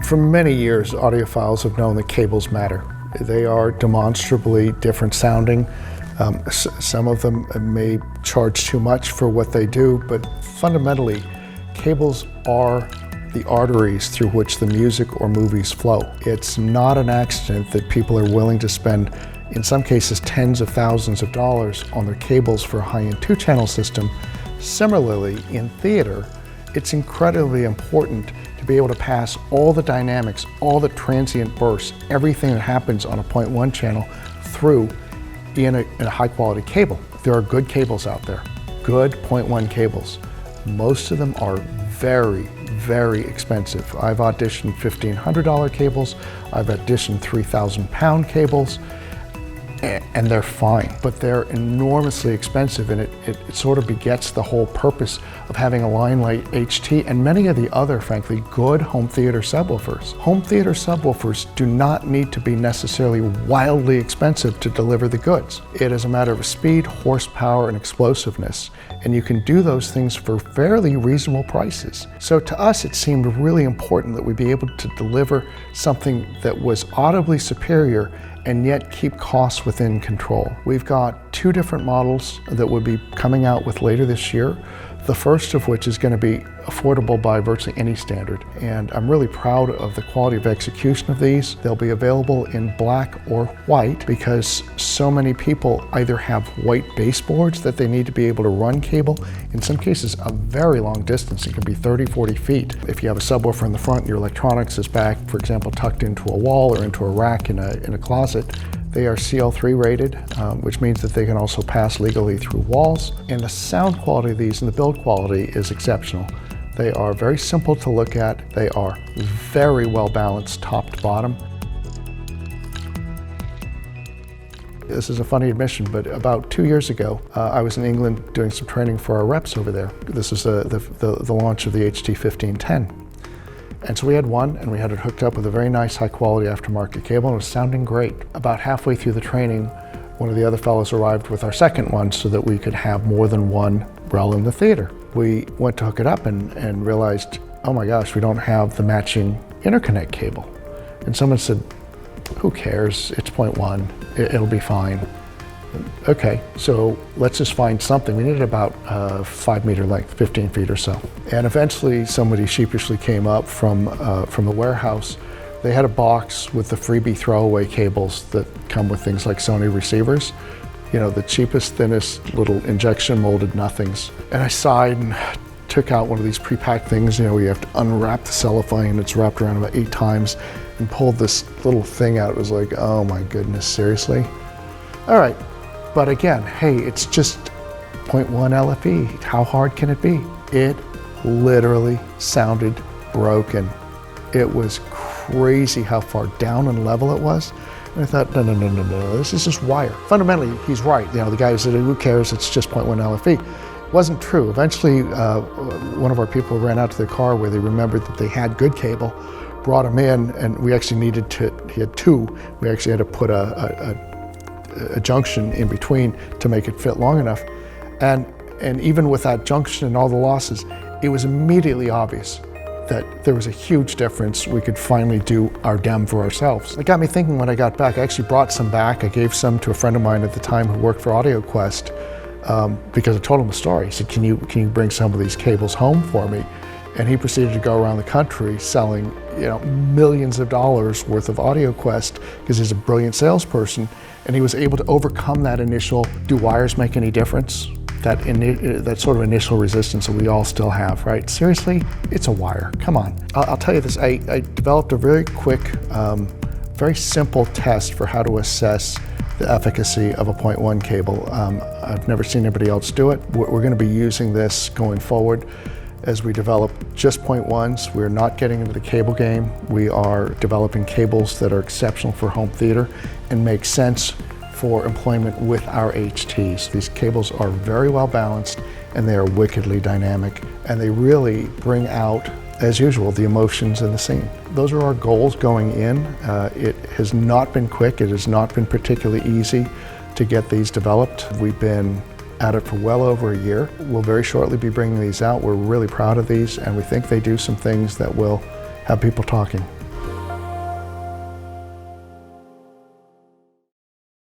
For many years, audiophiles have known that cables matter. They are demonstrably different sounding. Some of them may charge too much for what they do, but fundamentally, cables are the arteries through which the music or movies flow. It's not an accident that people are willing to spend, in some cases, tens of thousands of dollars on their cables for a high-end 2-channel system. Similarly, in theater, it's incredibly important to be able to pass all the dynamics, all the transient bursts, everything that happens on a 0.1 channel through in a high-quality cable. There are good cables out there, good 0.1 cables. Most of them are very, very expensive. I've auditioned $1,500 cables, I've auditioned 3,000-pound cables, and they're fine, but they're enormously expensive, and it sort of begets the whole purpose of having a line like HT and many of the other, frankly, good home theater subwoofers. Home theater subwoofers do not need to be necessarily wildly expensive to deliver the goods. It is a matter of speed, horsepower, and explosiveness, and you can do those things for fairly reasonable prices. So to us, it seemed really important that we be able to deliver something that was audibly superior and yet keep costs within control. We've got 2 different models that will be coming out with later this year, the first of which is going to be affordable by virtually any standard. And I'm really proud of the quality of execution of these. They'll be available in black or white because so many people either have white baseboards that they need to be able to run cable, in some cases a very long distance. It can be 30, 40 feet. If you have a subwoofer in the front and your electronics is back, for example, tucked into a wall or into a rack in a closet, they are CL3 rated, which means that they can also pass legally through walls. And the sound quality of these and the build quality is exceptional. They are very simple to look at. They are very well balanced top to bottom. This is a funny admission, but about 2 years ago, I was in England doing some training for our reps over there. This was the launch of the HT1510. And so we had one, and we had it hooked up with a very nice high-quality aftermarket cable, and it was sounding great. About halfway through the training, one of the other fellows arrived with our second one so that we could have more than one REL in the theater. We went to hook it up and realized, oh my gosh, we don't have the matching interconnect cable. And someone said, who cares? It's 0.1, it'll be fine. Okay, so let's just find something. We needed about 5 meter length, 15 feet or so. And eventually somebody sheepishly came up from the warehouse. They had a box with the freebie throwaway cables that come with things like Sony receivers. You know, the cheapest, thinnest little injection molded nothings. And I sighed and took out one of these pre-packed things, you know, where you have to unwrap the cellophane, it's wrapped around about 8 times, and pulled this little thing out. It was like, oh my goodness, seriously? All right. But again, hey, it's just 0.1 LFE. How hard can it be? It literally sounded broken. It was crazy how far down and level it was. And I thought, no, this is just wire. Fundamentally, he's right. You know, the guy who said, who cares, it's just 0.1 LFE. It wasn't true. Eventually, one of our people ran out to their car where they remembered that they had good cable, brought him in, and we actually needed to, he had 2. We actually had to put a junction in between to make it fit long enough. And even with that junction and all the losses, it was immediately obvious that there was a huge difference. We could finally do our DEM for ourselves. It got me thinking when I got back. I actually brought some back. I gave some to a friend of mine at the time who worked for AudioQuest because I told him the story. He said, can you bring some of these cables home for me? And he proceeded to go around the country selling, you know, millions of dollars worth of AudioQuest because he's a brilliant salesperson. And he was able to overcome that initial, do wires make any difference? That sort of initial resistance that we all still have, right? Seriously, it's a wire, come on. I'll tell you this, I developed a very quick, very simple test for how to assess the efficacy of a 0.1 cable. I've never seen anybody else do it. We're gonna be using this going forward as we develop just 0.1s. We're not getting into the cable game. We are developing cables that are exceptional for home theater and make sense for employment with our HTs. These cables are very well balanced and they are wickedly dynamic, and they really bring out, as usual, the emotions in the scene. Those are our goals going in. It has not been quick. It has not been particularly easy to get these developed. We've been at it for well over a year. We'll very shortly be bringing these out. We're really proud of these, and we think they do some things that will have people talking.